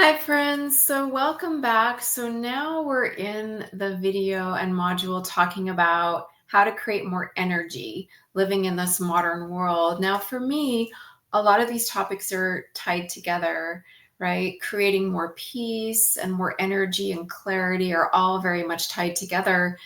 Hi friends, so welcome back. So now we're in the video and module talking about how to create more energy living in this modern world. Now for me, a lot of these topics are tied together, right? Creating more peace and more energy and clarity are all very much tied together.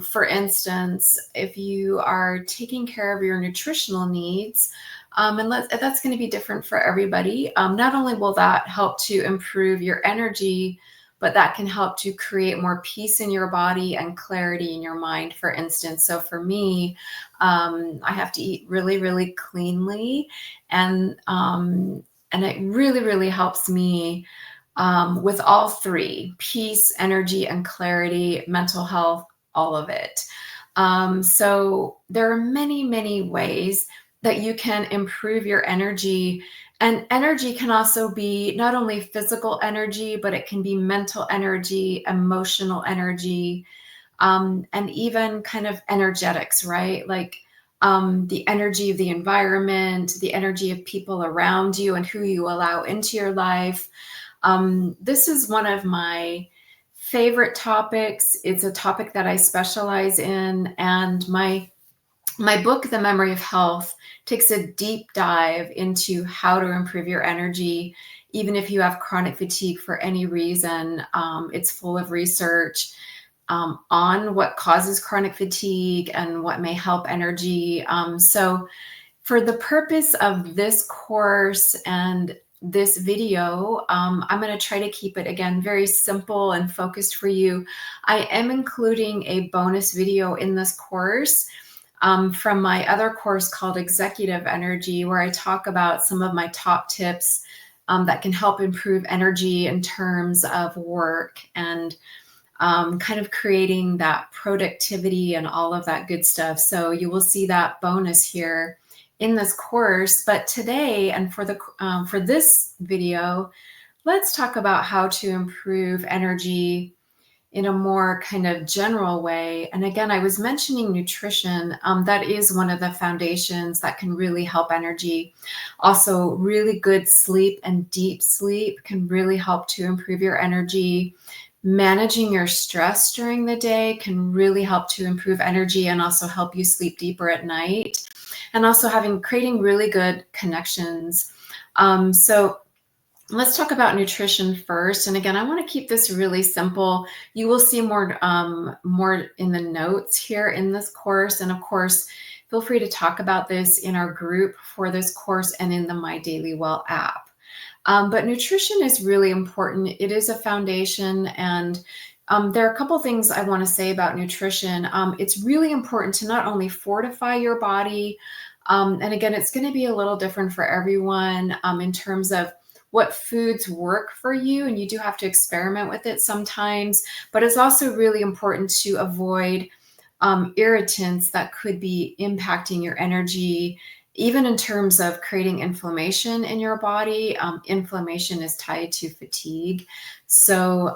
For instance, if you are taking care of your nutritional needs, and that's going to be different for everybody. Not only will that help to improve your energy, but that can help to create more peace in your body and clarity in your mind, for instance. So for me, I have to eat really, really cleanly, and it really, really helps me with all three: peace, energy, and clarity, mental health, all of it. So there are many, many ways that you can improve your energy. And energy can also be not only physical energy, but it can be mental energy, emotional energy, and even kind of energetics, right? Like the energy of the environment, the energy of people around you, and who you allow into your life. This is one of my favorite topics. It's a topic that I specialize in, and my book, The Memory of Health, takes a deep dive into how to improve your energy, even if you have chronic fatigue for any reason. It's full of research on what causes chronic fatigue and what may help energy. So for the purpose of this course and this video, I'm going to try to keep it, again, very simple and focused for you. I am including a bonus video in this course from my other course called Executive Energy, where I talk about some of my top tips that can help improve energy in terms of work and kind of creating that productivity and all of that good stuff. So you will see that bonus here in this course. But today, and for this video, let's talk about how to improve energy in a more kind of general way. And again, I was mentioning nutrition. That is one of the foundations that can really help energy. Also, really good sleep and deep sleep can really help to improve your energy. Managing your stress during the day can really help to improve energy and also help you sleep deeper at night. And also creating really good connections. So let's talk about nutrition first. And again, I want to keep this really simple. You will see more in the notes here in this course. And of course, feel free to talk about this in our group for this course and in the My Daily Well app. But nutrition is really important. It is a foundation, and there are a couple things I want to say about nutrition. It's really important to not only fortify your body, and again, it's going to be a little different for everyone in terms of what foods work for you, and you do have to experiment with it sometimes, but it's also really important to avoid irritants that could be impacting your energy, even in terms of creating inflammation in your body. Inflammation is tied to fatigue. So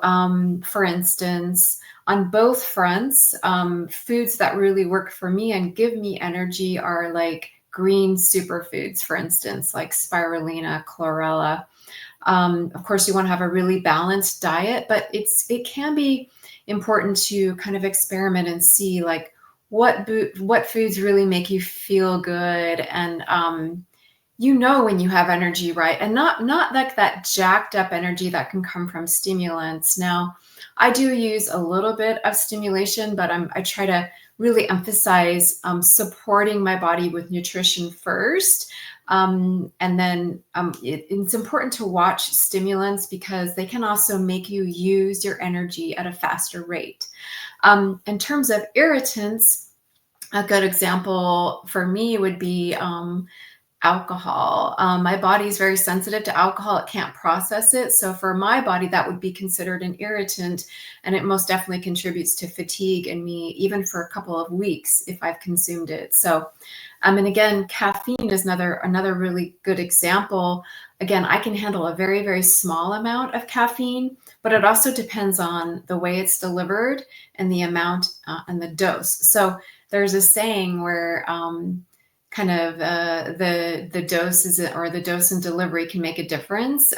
for instance, on both fronts, foods that really work for me and give me energy are like green superfoods, for instance, like spirulina, chlorella. Of course, you want to have a really balanced diet, but it can be important to kind of experiment and see like what foods really make you feel good, and when you have energy, right? And not like that jacked up energy that can come from stimulants. Now, I do use a little bit of stimulation, but I try to really emphasize supporting my body with nutrition first. And then it's important to watch stimulants because they can also make you use your energy at a faster rate. In terms of irritants, a good example for me would be alcohol. My body is very sensitive to alcohol. It can't process it. So for my body, that would be considered an irritant, and it most definitely contributes to fatigue in me, even for a couple of weeks if I've consumed it. So, and again, caffeine is another really good example. Again, I can handle a very, very small amount of caffeine, but it also depends on the way it's delivered and the amount and the dose. So there's a saying where kind of the doses or the dose and delivery can make a difference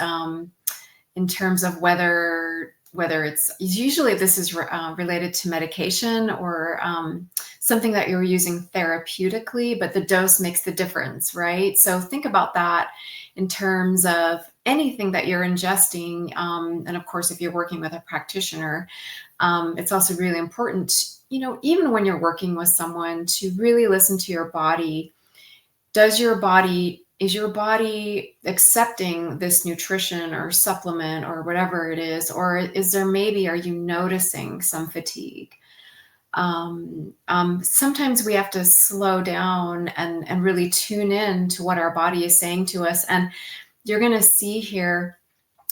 in terms of whether it's usually this is related to medication or something that you're using therapeutically, but the dose makes the difference, right? So think about that in terms of anything that you're ingesting. And of course, if you're working with a practitioner, it's also really important, even when you're working with someone, to really listen to your body. Is your body accepting this nutrition or supplement or whatever it is? Or are you noticing some fatigue? Sometimes we have to slow down and really tune in to what our body is saying to us. And you're going to see here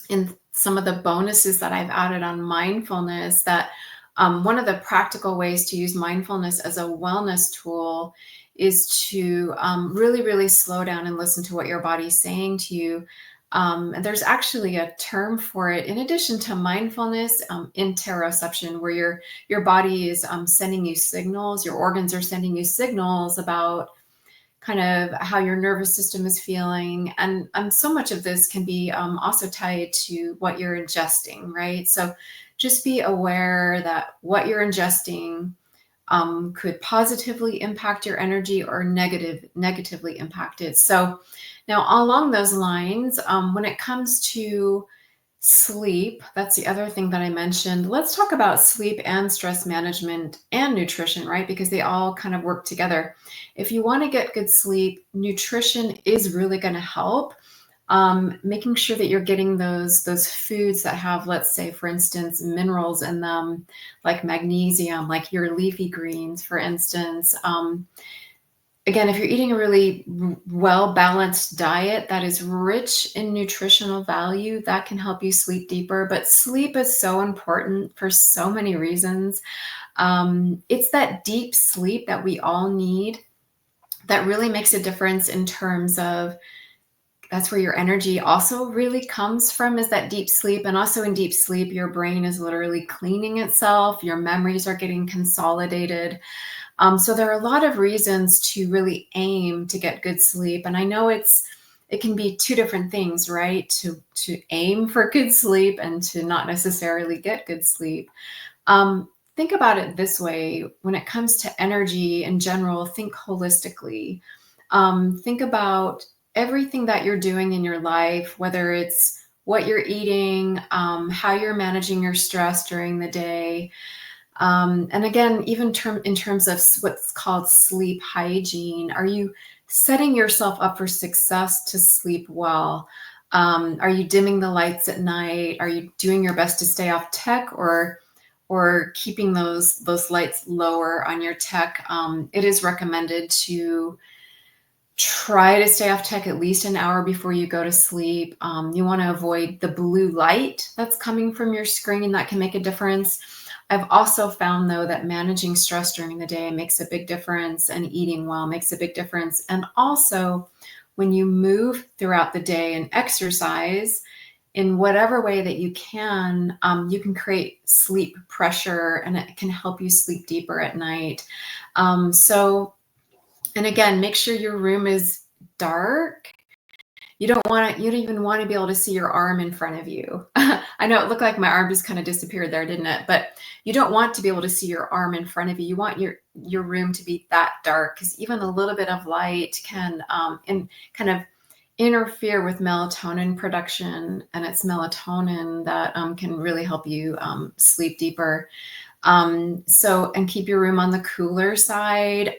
in some of the bonuses that I've added on mindfulness that one of the practical ways to use mindfulness as a wellness tool is to really, really slow down and listen to what your body's saying to you. And there's actually a term for it, in addition to mindfulness, interoception, where your body is sending you signals, your organs are sending you signals about kind of how your nervous system is feeling. And so much of this can be also tied to what you're ingesting, right? So just be aware that what you're ingesting could positively impact your energy or negatively impact it. So now along those lines, when it comes to sleep, that's the other thing that I mentioned. Let's talk about sleep and stress management and nutrition, right? Because they all kind of work together. If you want to get good sleep, nutrition is really going to help. Making sure that you're getting those foods that have, let's say, for instance, minerals in them, like magnesium, like your leafy greens, for instance. Again, if you're eating a really well-balanced diet that is rich in nutritional value, that can help you sleep deeper. But sleep is so important for so many reasons. It's that deep sleep that we all need that really makes a difference in terms of, that's where your energy also really comes from, is that deep sleep. And also in deep sleep, your brain is literally cleaning itself. Your memories are getting consolidated. So there are a lot of reasons to really aim to get good sleep. And I know it can be two different things, right? To aim for good sleep and to not necessarily get good sleep. Think about it this way. When it comes to energy in general, think holistically. Think about everything that you're doing in your life, whether it's what you're eating, how you're managing your stress during the day. And again, even in terms of what's called sleep hygiene, are you setting yourself up for success to sleep well? Are you dimming the lights at night? Are you doing your best to stay off tech, or keeping those lights lower on your tech? It is recommended to try to stay off tech at least an hour before you go to sleep. You want to avoid the blue light that's coming from your screen. That can make a difference. I've also found, though, that managing stress during the day makes a big difference, and eating well makes a big difference. And also, when you move throughout the day and exercise in whatever way that you can create sleep pressure, and it can help you sleep deeper at night. And again, make sure your room is dark. You don't even want to be able to see your arm in front of you. I know it looked like my arm just kind of disappeared there, didn't it? But you don't want to be able to see your arm in front of you. You want your room to be that dark, because even a little bit of light can kind of interfere with melatonin production, and it's melatonin that can really help you sleep deeper. And keep your room on the cooler side.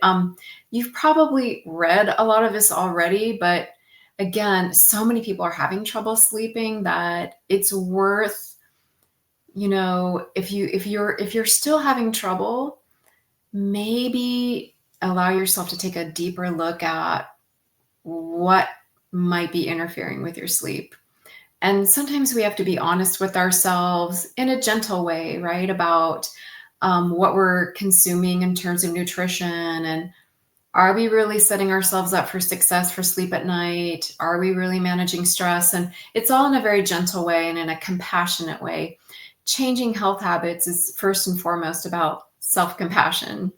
You've probably read a lot of this already, but again, so many people are having trouble sleeping that it's worth, if you're still having trouble, maybe allow yourself to take a deeper look at what might be interfering with your sleep. And sometimes we have to be honest with ourselves in a gentle way, right? About what we're consuming in terms of nutrition, and are we really setting ourselves up for success for sleep at night? Are we really managing stress? And it's all in a very gentle way and in a compassionate way. Changing health habits is first and foremost about self-compassion.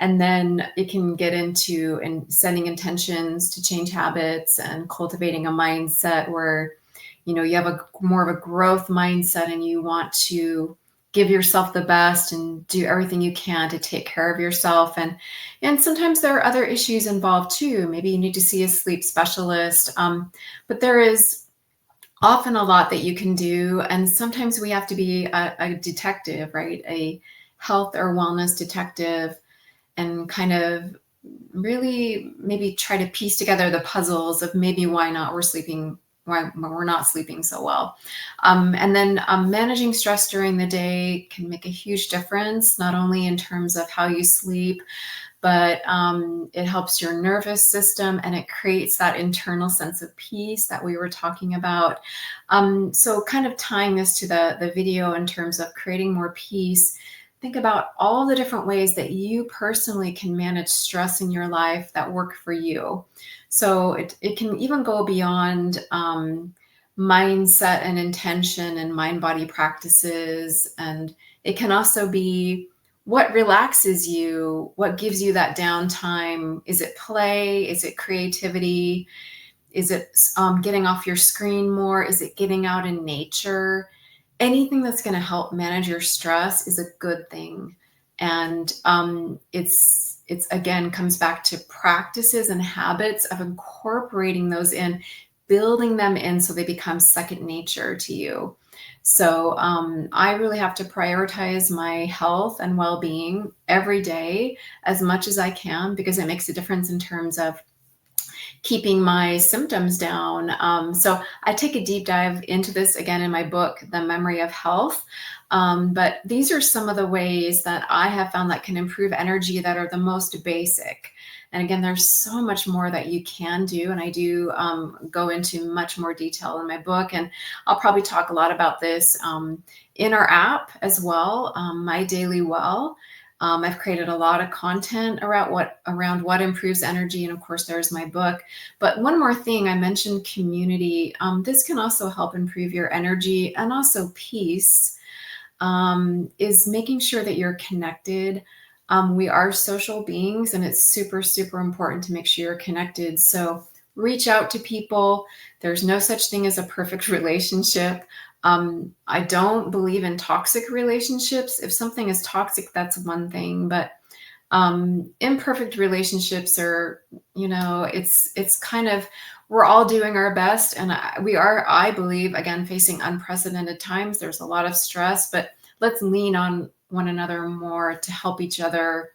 And then it can get into setting intentions to change habits and cultivating a mindset where you have a more of a growth mindset and you want to give yourself the best and do everything you can to take care of yourself. And sometimes there are other issues involved too. Maybe you need to see a sleep specialist. But there is often a lot that you can do. And sometimes we have to be a detective, right? A health or wellness detective, and kind of really maybe try to piece together the puzzles of maybe why we're not sleeping so well. And then managing stress during the day can make a huge difference, not only in terms of how you sleep, but it helps your nervous system and it creates that internal sense of peace that we were talking about. So kind of tying this to the video in terms of creating more peace, think about all the different ways that you personally can manage stress in your life that work for you. So it can even go beyond mindset and intention and mind body practices. And it can also be what relaxes you, what gives you that downtime. Is it play? Is it creativity? Is it getting off your screen more? Is it getting out in nature? Anything that's going to help manage your stress is a good thing. And it's again comes back to practices and habits of incorporating those in, building them in so they become second nature to you. So I really have to prioritize my health and well-being every day as much as I can, because it makes a difference in terms of keeping my symptoms down. So I take a deep dive into this again in my book, The Memory of Health. But these are some of the ways that I have found that can improve energy that are the most basic. And again, there's so much more that you can do. And I do go into much more detail in my book. And I'll probably talk a lot about this in our app as well, My Daily Well. I've created a lot of content around what improves energy, and of course, there's my book. But one more thing, I mentioned community. This can also help improve your energy and also peace. Is making sure that you're connected. We are social beings, and it's super, super important to make sure you're connected. So reach out to people. There's no such thing as a perfect relationship. I don't believe in toxic relationships. If something is toxic, that's one thing, but imperfect relationships are, it's kind of, we're all doing our best, and we are, I believe, again, facing unprecedented times. There's a lot of stress, but let's lean on one another more to help each other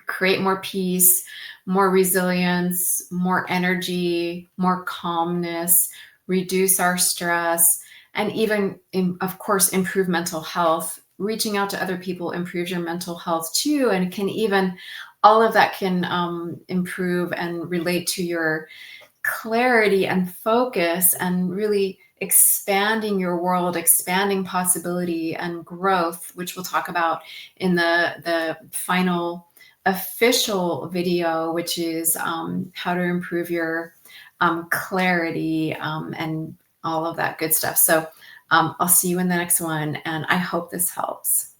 create more peace, more resilience, more energy, more calmness, reduce our stress, and even, of course, improve mental health. Reaching out to other people improves your mental health too, and can even, all of that can improve and relate to your clarity and focus, and really expanding your world, expanding possibility and growth, which we'll talk about in the final official video, which is how to improve your clarity and all of that good stuff. So I'll see you in the next one, and I hope this helps.